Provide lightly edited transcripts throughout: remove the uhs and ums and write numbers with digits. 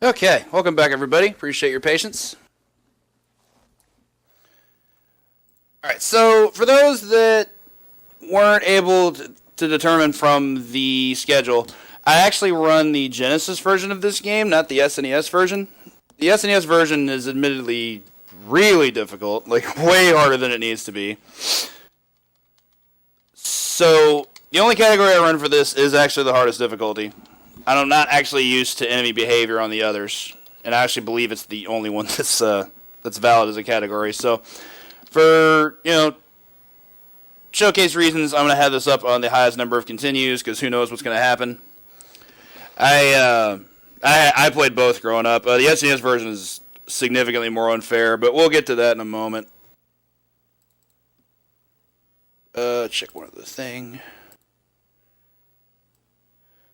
Okay, welcome back everybody. Appreciate your patience. Alright, so for those that weren't able to determine from the schedule, I actually run the Genesis version of this game, not the SNES version. The SNES version is admittedly really difficult, like way harder than it needs to be. So the only category I run for this is actually the hardest difficulty. I'm not actually used to enemy behavior on the others, and I actually believe it's the only one that's valid as a category. So, for showcase reasons, I'm gonna have this up on the highest number of continues because who knows what's gonna happen. I played both growing up. The SNES version is significantly more unfair, but we'll get to that in a moment. Check one other thing.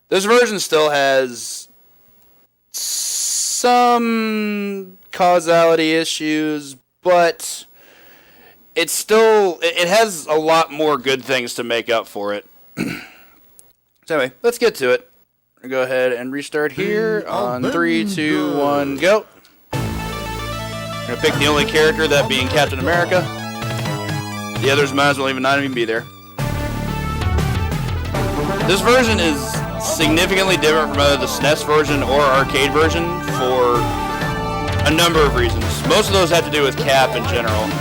This version still has some causality issues, but it has a lot more good things to make up for it. So anyway, let's get to it. We'll go ahead and restart here on 3, 2, 1, go. I'm going to pick the only character, that being Captain America. The others might as well not even be there. This version is significantly different from either the SNES version or arcade version for a number of reasons. Most of those have to do with Cap in general. I'm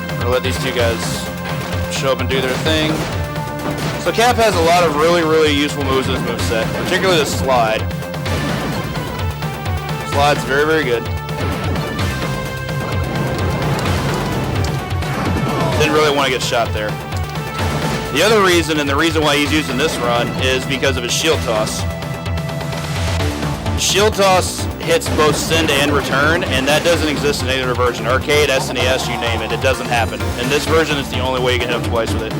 going to let these two guys show up and do their thing. So Cap has a lot of really, really useful moves in this moveset, particularly the slide. Slide's very, very good. Didn't really want to get shot there. The other reason, and the reason why he's using this run, is because of his shield toss. Shield toss hits both send and return, and that doesn't exist in any other version. Arcade, SNES, you name it, it doesn't happen. In this version, it's the only way you can hit him twice with it.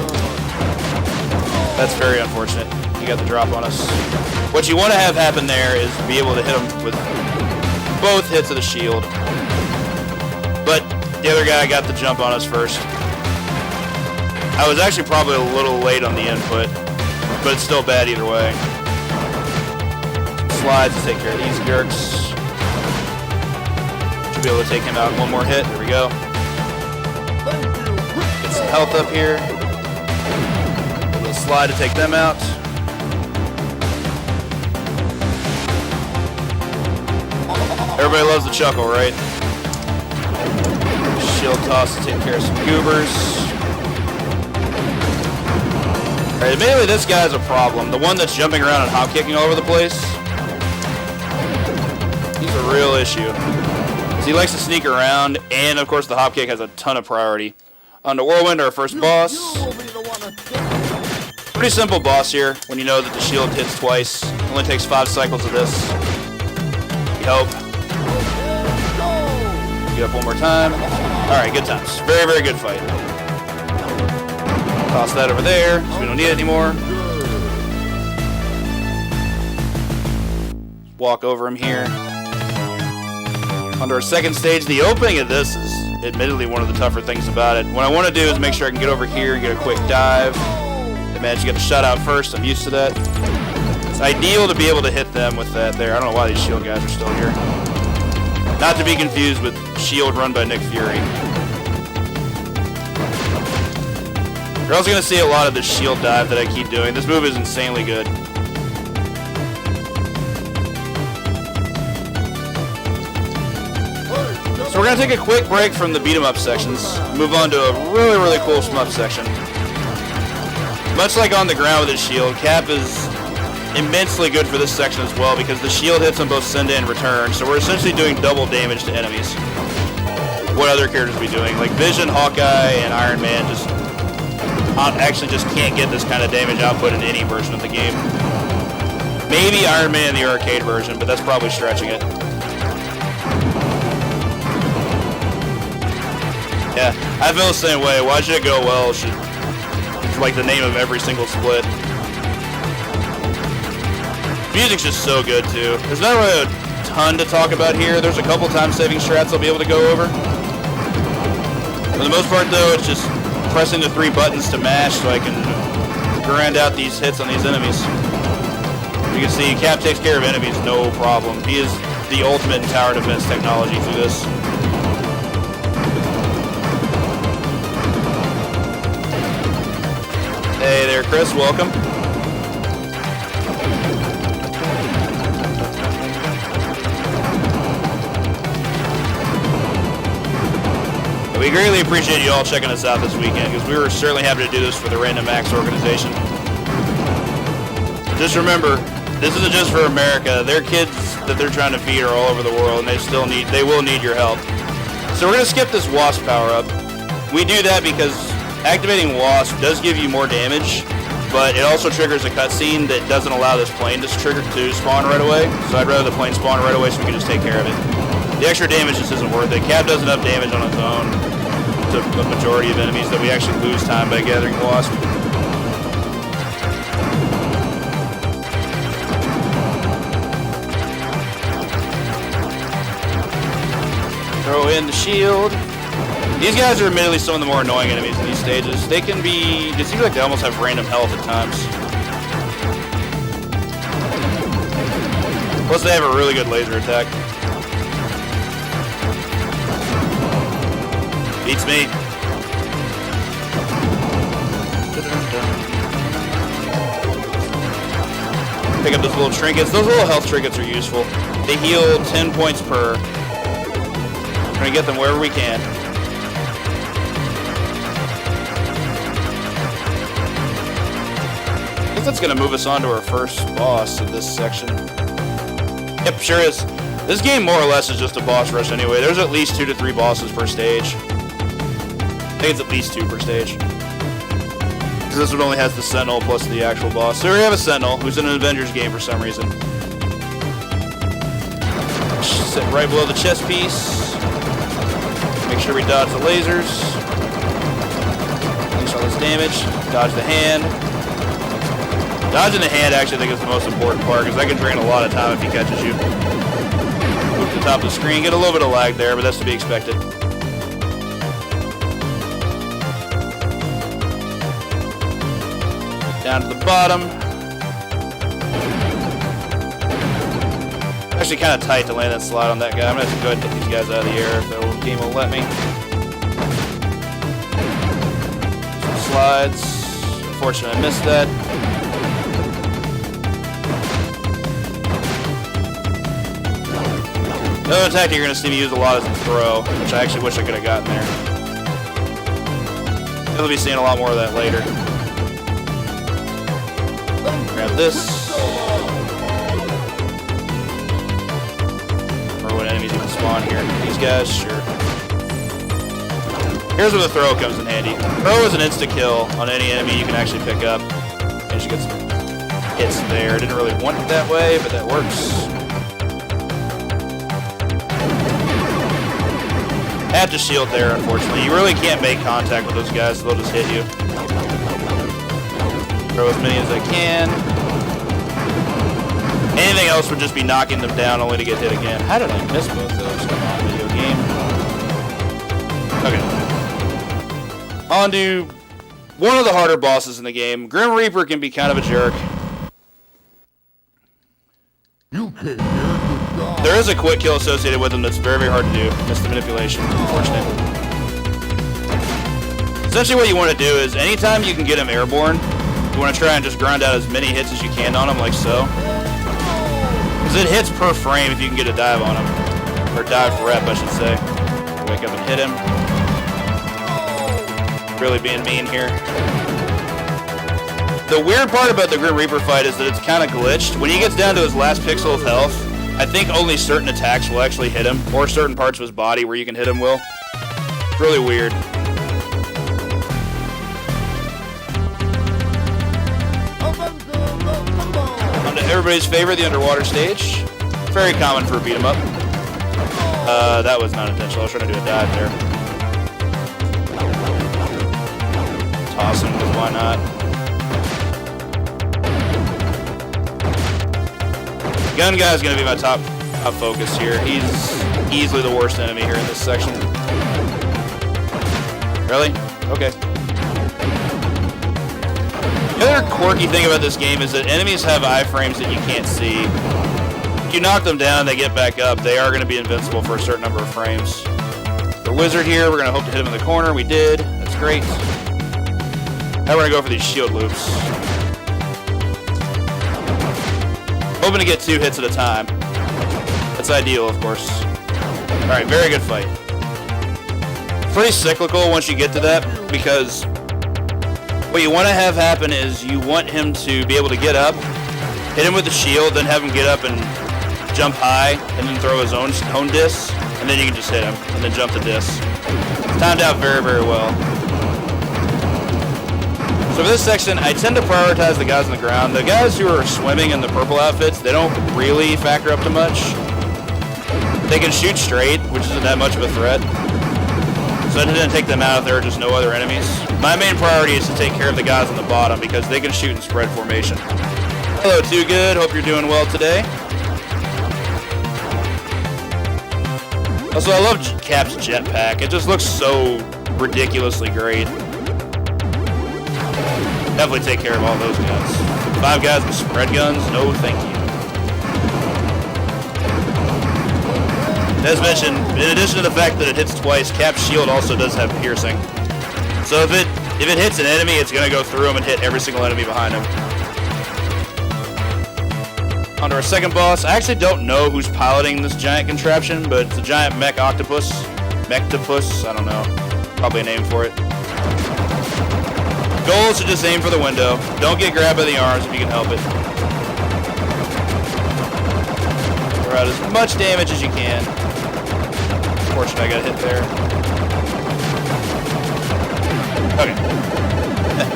That's very unfortunate. He got the drop on us. What you want to have happen there is be able to hit him with both hits of the shield. But the other guy got the jump on us first. I was actually probably a little late on the input, but it's still bad either way. Slides to take care of these jerks. Should be able to take him out in one more hit. There we go. Get some health up here. A little slide to take them out. Everybody loves the chuckle, right? Shield toss to take care of some goobers. Alright, admittedly this guy's a problem. The one that's jumping around and hop kicking all over the place. He's a real issue. So he likes to sneak around, and of course the hop kick has a ton of priority. On to Whirlwind, our first boss. Pretty simple boss here, when you know that the shield hits twice. Only takes 5 cycles of this. We hope. Get up one more time. Alright, good times. Very, very good fight. Toss that over there, so we don't need it anymore. Walk over him here. Onto our second stage. The opening of this is admittedly one of the tougher things about it. What I want to do is make sure I can get over here and get a quick dive. I managed to get the shot out first. I'm used to that. It's ideal to be able to hit them with that there. I don't know why these shield guys are still here. Not to be confused with Shield run by Nick Fury. You're also going to see a lot of this shield dive that I keep doing. This move is insanely good. So we're going to take a quick break from the beat 'em up sections. Move on to a really, really cool shmup section. Much like on the ground with his shield, Cap is immensely good for this section as well because the shield hits on both send and return. So we're essentially doing double damage to enemies. What other characters are we doing? Like Vision, Hawkeye, and Iron Man actually just can't get this kind of damage output in any version of the game. Maybe Iron Man in the arcade version, but that's probably stretching it. Yeah, I feel the same way. Why should it go well? It's like the name of every single split. Music's just so good too. There's not really a ton to talk about here. There's a couple time-saving strats I'll be able to go over. For the most part though, it's just pressing the 3 buttons to mash so I can grind out these hits on these enemies. You can see Cap takes care of enemies no problem. He is the ultimate in tower defense technology through this. Hey there, Chris. Welcome. We greatly appreciate you all checking us out this weekend, because we were certainly happy to do this for the Random Acts organization. Just remember, this isn't just for America. Their kids that they're trying to feed are all over the world, and they will need your help. So we're going to skip this Wasp power-up. We do that because activating Wasp does give you more damage, but it also triggers a cutscene that doesn't allow this plane to spawn right away. So I'd rather the plane spawn right away so we can just take care of it. The extra damage just isn't worth it. Cap does enough damage on its own to a majority of enemies that we actually lose time by gathering Wasp. Throw in the shield. These guys are admittedly some of the more annoying enemies in these stages. They can be, it seems like they almost have random health at times. Plus they have a really good laser attack. Beats me. Pick up those little trinkets. Those little health trinkets are useful. They heal 10 points per. We're gonna get them wherever we can. I think that's gonna move us on to our first boss of this section. Yep, sure is. This game more or less is just a boss rush anyway. There's at least 2 to 3 bosses per stage. I think it's at least 2 per stage. Because this one only has the Sentinel plus the actual boss. So we have a Sentinel who's in an Avengers game for some reason. Sit right below the chest piece. Make sure we dodge the lasers. Finish all this damage. Dodge the hand. Dodging the hand actually I think is the most important part because that can drain a lot of time if he catches you. Move to the top of the screen. Get a little bit of lag there, but that's to be expected. Down to the bottom. Actually kind of tight to land that slide on that guy. I'm going to have to go ahead and get these guys out of the air if the game will let me. Some slides. Unfortunately I missed that. Another tactic you're going to see me use a lot is the throw, which I actually wish I could have gotten there. You'll be seeing a lot more of that later. Grab this. Or what enemies even spawn here. These guys, sure. Here's where the throw comes in handy. Throw is an insta-kill on any enemy you can actually pick up. And she gets some hits there. Didn't really want it that way, but that works. Have to shield there, unfortunately. You really can't make contact with those guys, so they'll just hit you. Throw as many as I can. Anything else would just be knocking them down only to get hit again. How did I miss both those? Come on, video game. Okay. On to one of the harder bosses in the game. Grim Reaper can be kind of a jerk. There is a quick kill associated with him that's very, very hard to do. Missed the manipulation, unfortunate. Essentially what you want to do is, anytime you can get him airborne, you want to try and just grind out as many hits as you can on him, like so. Because it hits per frame if you can get a dive on him. Or dive rep, I should say. Wake up and hit him. Really being mean here. The weird part about the Grim Reaper fight is that it's kind of glitched. When he gets down to his last pixel of health, I think only certain attacks will actually hit him, or certain parts of his body where you can hit him will. It's really weird. On to everybody's favorite, the underwater stage. Very common for a beat 'em up. That was not intentional. I was trying to do a dive there. Toss him, because why not? Gun guy is going to be my top focus here. He's easily the worst enemy here in this section. Really? Okay. The other quirky thing about this game is that enemies have iframes that you can't see. you knock them down and they get back up, they are going to be invincible for a certain number of frames. The wizard here, we're going to hope to hit him in the corner. We did. That's great. Now we're going to go for these shield loops. Hoping to get 2 hits at a time. That's ideal, of course. Alright, very good fight. Pretty cyclical once you get to that, because what you want to have happen is you want him to be able to get up, hit him with the shield, then have him get up and jump high, and then throw his own disc, and then you can just hit him, and then jump the disc. It's timed out very, very well. So for this section, I tend to prioritize the guys on the ground. The guys who are swimming in the purple outfits, they don't really factor up too much. They can shoot straight, which isn't that much of a threat. So I didn't take them out if there are just no other enemies. My main priority is to take care of the guys on the bottom because they can shoot in spread formation. Hello, Too Good. Hope you're doing well today. Also, I love Cap's jetpack. It just looks so ridiculously great. Definitely take care of all those guys. 5 guys with spread guns? No, thank you. As mentioned, in addition to the fact that it hits twice, Cap's shield also does have piercing. So if it hits an enemy, it's going to go through him and hit every single enemy behind him. On to our second boss. I actually don't know who's piloting this giant contraption, but it's a giant mech octopus. Mectopus, I don't know. Probably a name for it. Goal is to just aim for the window. Don't get grabbed by the arms if you can help it. Throw out as much damage as you can. Fortunate I got hit there. Okay.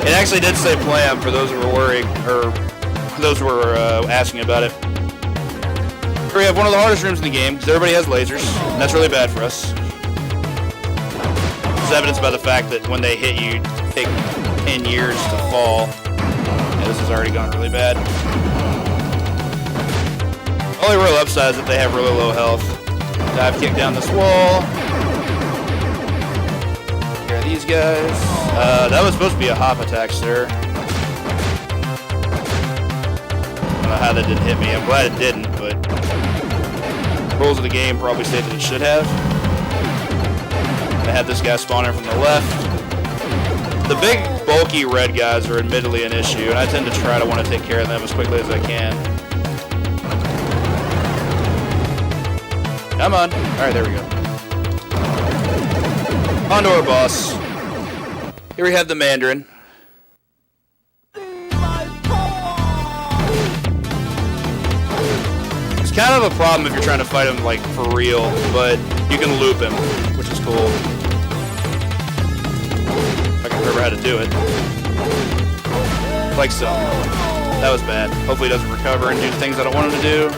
It actually did say plan for those who were worried, or those who were asking about it. Here we have one of the hardest rooms in the game, because everybody has lasers, and that's really bad for us. It's evidenced by the fact that when they hit you, take 10 years to fall. Yeah, this has already gone really bad. Only real upside is that they have really low health. Dive kick down this wall. Here are these guys. That was supposed to be a hop attack, sir. I don't know how that didn't hit me. I'm glad it didn't, but rules of the game probably state that it should have. I had this guy spawning from the left. The big, bulky red guys are admittedly an issue, and I tend to try to want to take care of them as quickly as I can. Come on. Alright, there we go. On to our boss. Here we have the Mandarin. It's kind of a problem if you're trying to fight him, like, for real, but you can loop him, which is cool. If I can remember how to do it. Like so. That was bad. Hopefully he doesn't recover and do things I don't want him to do.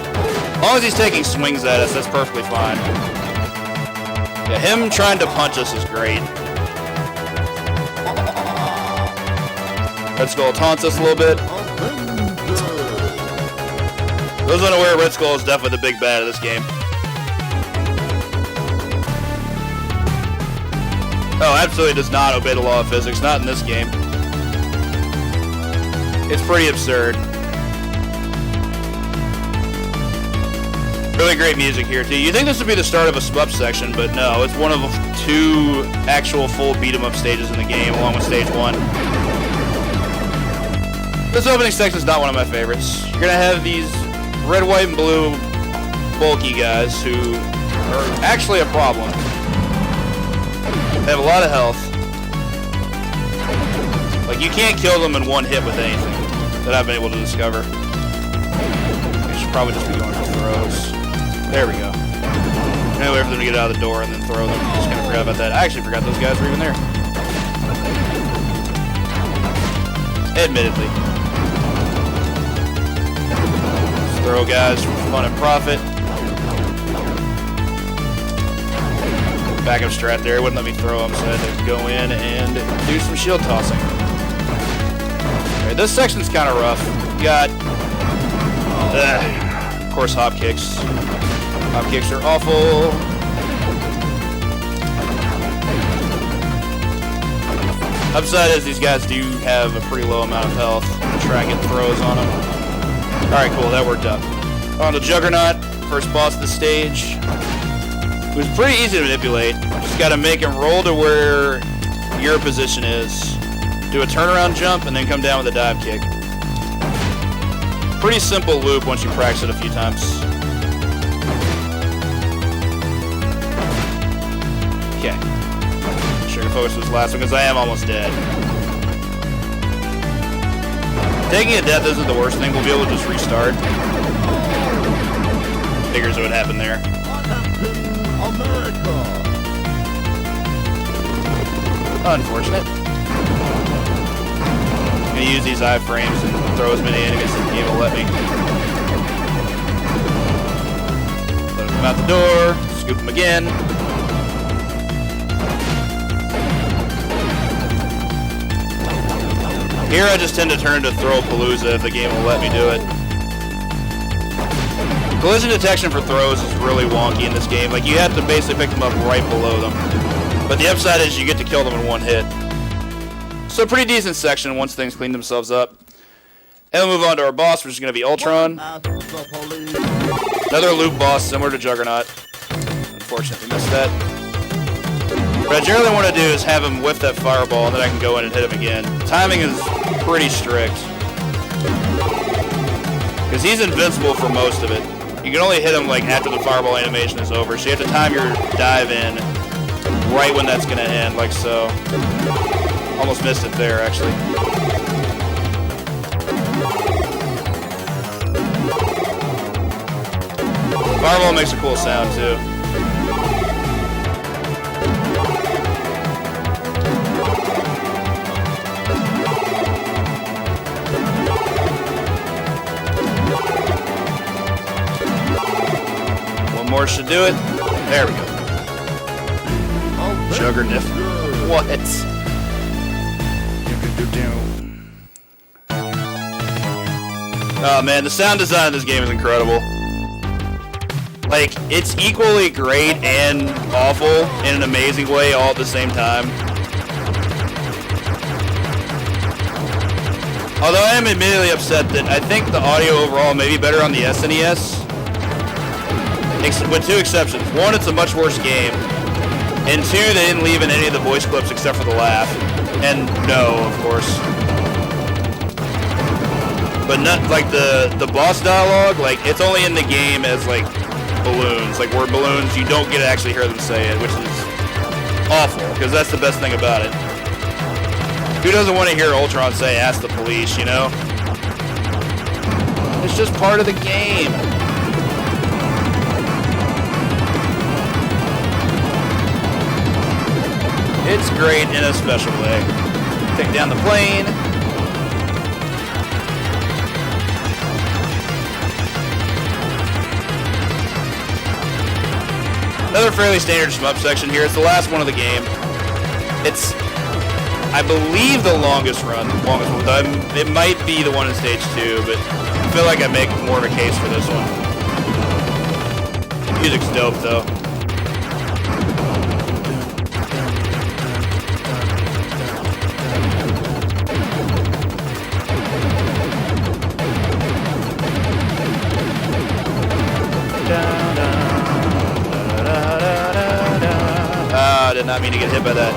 As long as he's taking swings at us, that's perfectly fine. Yeah, him trying to punch us is great. Red Skull taunts us a little bit. Those unaware, Red Skull is definitely the big bad of this game. Oh, absolutely does not obey the law of physics. Not in this game. It's pretty absurd. Really great music here, too. You'd think this would be the start of a shmup section, but no. It's one of 2 actual full beat-em-up stages in the game, along with stage 1. This opening section is not one of my favorites. You're going to have these red, white, and blue bulky guys who are actually a problem. They have a lot of health. Like, you can't kill them in one hit with anything that I've been able to discover. You should probably just be going for throws. There we go. Anyway, wait for them to get out of the door and then throw them. Just kind of forgot about that. I actually forgot those guys were even there. Admittedly. Just throw guys for fun and profit. Backup strat there. Wouldn't let me throw them, so I had to go in and do some shield tossing. Okay, this section's kind of rough. You got, of course, hop kicks. Hop kicks are awful. Upside is these guys do have a pretty low amount of health. I'm gonna try and get throws on them. Alright, cool, that worked out. On the Juggernaut, first boss of the stage. It was pretty easy to manipulate. Just gotta make him roll to where your position is. Do a turnaround jump and then come down with a dive kick. Pretty simple loop once you practice it a few times. Okay. Sure to focus this last one because I am almost dead. Taking a death isn't the worst thing. We'll be able to just restart. Figures what would happen there. Unfortunate. I'm gonna use these iframes and throw as many enemies as the game will let me. Let them out the door, scoop them again. Here I just tend to turn to Throw-Palooza if the game will let me do it. Collision detection for throws is really wonky in this game. Like, you have to basically pick them up right below them. But the upside is you get to kill them in one hit. So pretty decent section once things clean themselves up. And we'll move on to our boss, which is going to be Ultron. Another loop boss similar to Juggernaut. Unfortunately missed that. What I generally want to do is have him whiff that fireball and then I can go in and hit him again. Timing is pretty strict. Because he's invincible for most of it. You can only hit him like after the fireball animation is over. So you have to time your dive in right when that's going to end, like so. Almost missed it there, actually. Fireball makes a cool sound, too. One more should do it. There we go. Juggernaut. What? Oh man, the sound design of this game is incredible. Like, it's equally great and awful in an amazing way all at the same time. Although I am admittedly upset that I think the audio overall may be better on the SNES. With two exceptions. One, it's a much worse game. And two, they didn't leave in any of the voice clips except for the laugh. And no, of course. But not like the boss dialogue, like it's only in the game as like balloons. Like word balloons, you don't get to actually hear them say it, which is awful, because that's the best thing about it. Who doesn't want to hear Ultron say, "Ask the police," you know? It's just part of the game. It's great in a special way. Take down the plane. Another fairly standard shmup section here. It's the last one of the game. It's, I believe, the longest run. It might be the one in stage 2, but I feel like I make more of a case for this one. The music's dope, though. I did not mean to get hit by that.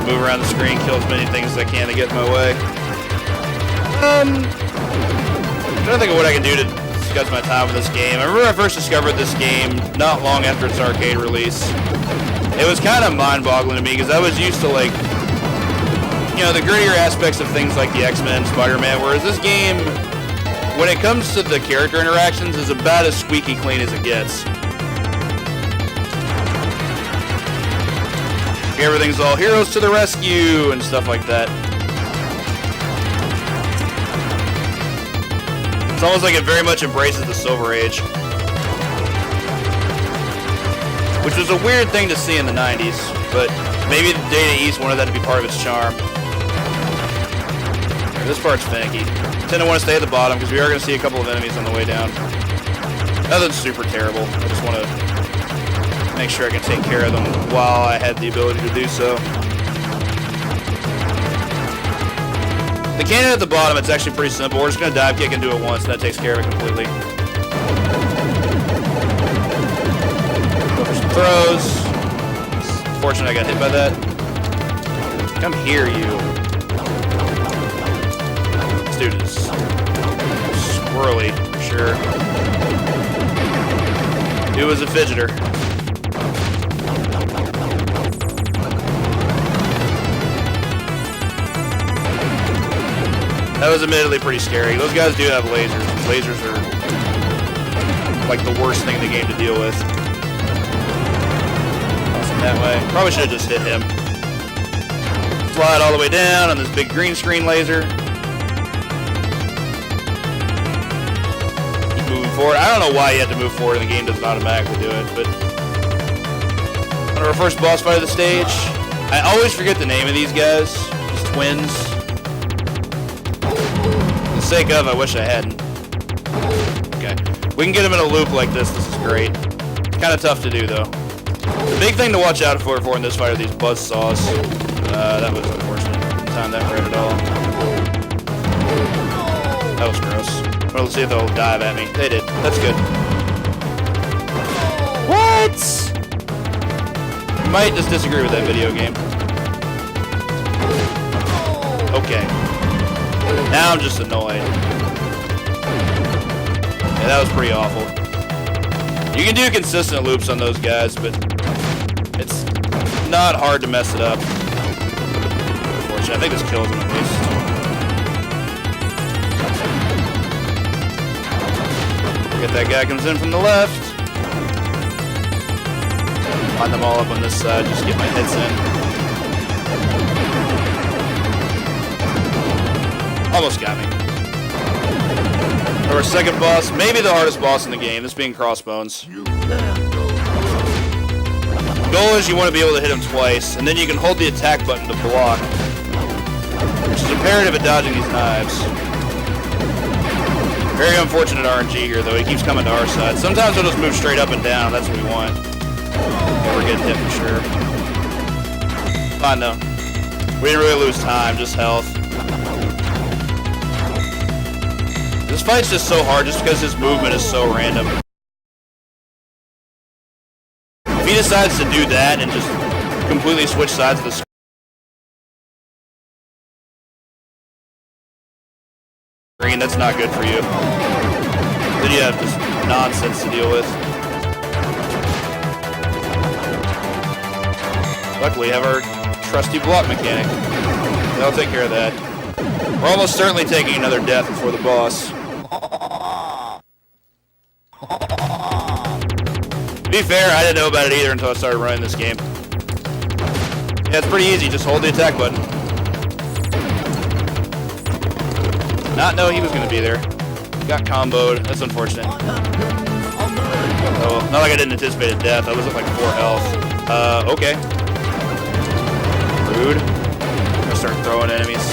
Move around the screen, kill as many things as I can to get in my way. I'm trying to think of what I can do to discuss my time with this game. I remember I first discovered this game not long after its arcade release. It was kind of mind-boggling to me because I was used to, like, you know, the grittier aspects of things like the X-Men, Spider-Man, whereas this game, when it comes to the character interactions, is about as squeaky clean as it gets. Everything's all heroes to the rescue and stuff like that. It's almost like it very much embraces the Silver Age. Which was a weird thing to see in the 90s, but maybe the Data East wanted that to be part of its charm. This part's finicky. I tend to want to stay at the bottom because we are going to see a couple of enemies on the way down. Nothing super terrible. I just want to make sure I can take care of them while I had the ability to do so. The cannon at the bottom, it's actually pretty simple. We're just going to dive kick and do it once, and that takes care of it completely. Go for some throws. It's fortunate I got hit by that. Come here, you. This dude is squirrely, for sure. Dude was a fidgeter. That was admittedly pretty scary. Those guys do have lasers. Lasers are like the worst thing in the game to deal with. That way. Probably should have just hit him. Slide all the way down on this big green screen laser. Keep moving forward. I don't know why you have to move forward and the game doesn't automatically do it, but on our first boss fight of the stage, I always forget the name of these guys. These twins. For the sake of, I wish I hadn't. Okay. We can get them in a loop like this. This is great. Kind of tough to do, though. The big thing to watch out for in this fight are these buzz saws. That was unfortunate. Didn't time that right at all. That was gross. Well, let's see if they'll dive at me. They did. That's good. What? You might just disagree with that video game. Okay. Now I'm just annoyed. Yeah, that was pretty awful. You can do consistent loops on those guys, but it's not hard to mess it up. Unfortunately, I think this kills him at least. Forget that guy comes in from the left. Line them all up on this side, just get my hits in. Almost got me. Our second boss, maybe the hardest boss in the game, this being Crossbones. The goal is you want to be able to hit him twice, and then you can hold the attack button to block, which is imperative at dodging these knives. Very unfortunate RNG here, though. He keeps coming to our side. Sometimes he'll just move straight up and down. That's what we want. Yeah, we're getting hit for sure. Fine, though. We didn't really lose time, just health. This fight's just so hard just because his movement is so random. If he decides to do that and just completely switch sides of the screen, that's not good for you. Then you have just nonsense to deal with. Luckily, we have our trusty block mechanic. That'll take care of that. We're almost certainly taking another death before the boss. To be fair, I didn't know about it either until I started running this game. Yeah, it's pretty easy. Just hold the attack button. Not know he was going to be there. Got comboed. That's unfortunate. Oh, not like I didn't anticipate a death. I was at like 4 health. Okay. Rude. I'm going to start throwing enemies.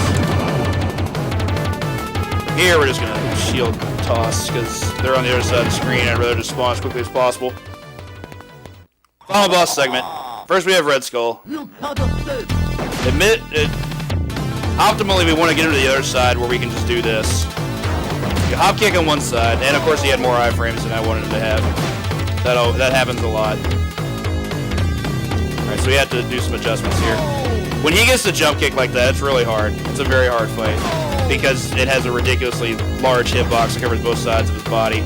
Here, we're just going to shield toss because they're on the other side of the screen. I'd rather just spawn as quickly as possible. Final boss segment. First, we have Red Skull. Optimally, we want to get him to the other side where we can just do this. You hop kick on one side, and of course, he had more iframes than I wanted him to have. That happens a lot. All right, so we have to do some adjustments here. When he gets the jump kick like that, it's really hard. It's a very hard fight because it has a ridiculously large hitbox that covers both sides of his body.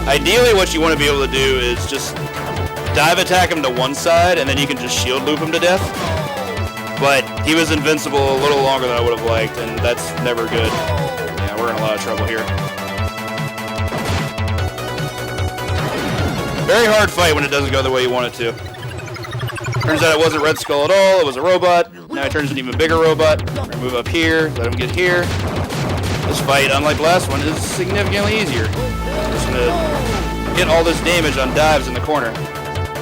Ideally, what you want to be able to do is just dive attack him to one side, and then you can just shield loop him to death. But he was invincible a little longer than I would have liked, and that's never good. Yeah, we're in a lot of trouble here. Very hard fight when it doesn't go the way you want it to. Turns out it wasn't Red Skull at all, it was a robot. Now he turns into an even bigger robot. We're gonna move up here, let him get here. This fight, unlike the last one, is significantly easier. Just gonna get all this damage on dives in the corner.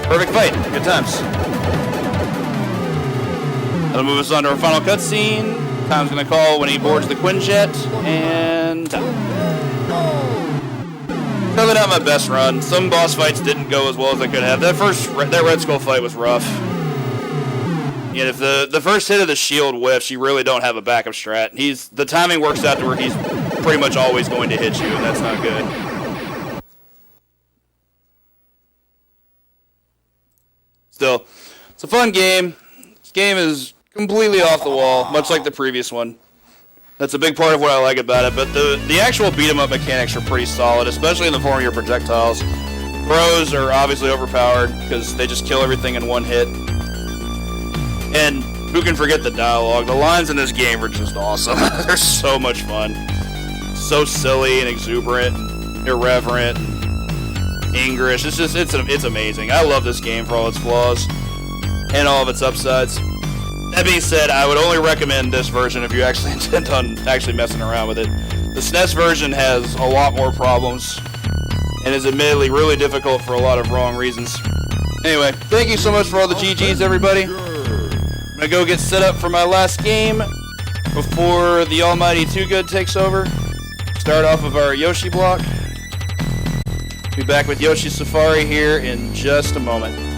Perfect fight, good times. That'll move us on to our final cutscene. Time's gonna call when he boards the Quinjet, and time. Probably not my best run. Some boss fights didn't go as well as I could have. That Red Skull fight was rough. You know, if the first hit of the shield whiffs, you really don't have a backup strat. The timing works out to where he's pretty much always going to hit you, and that's not good. Still, it's a fun game. This game is completely off the wall, much like the previous one. That's a big part of what I like about it, but the actual beat-em-up mechanics are pretty solid, especially in the form of your projectiles. Bros are obviously overpowered because they just kill everything in one hit. And who can forget the dialogue? The lines in this game are just awesome. They're so much fun. So silly and exuberant and irreverent and English. It's amazing. I love this game for all its flaws and all of its upsides. That being said, I would only recommend this version if you actually intend on actually messing around with it. The SNES version has a lot more problems and is admittedly really difficult for a lot of wrong reasons. Anyway, thank you so much for all the GGs, everybody. I'm gonna go get set up for my last game before the almighty Too Good takes over. Start off of our Yoshi block. Be back with Yoshi Safari here in just a moment.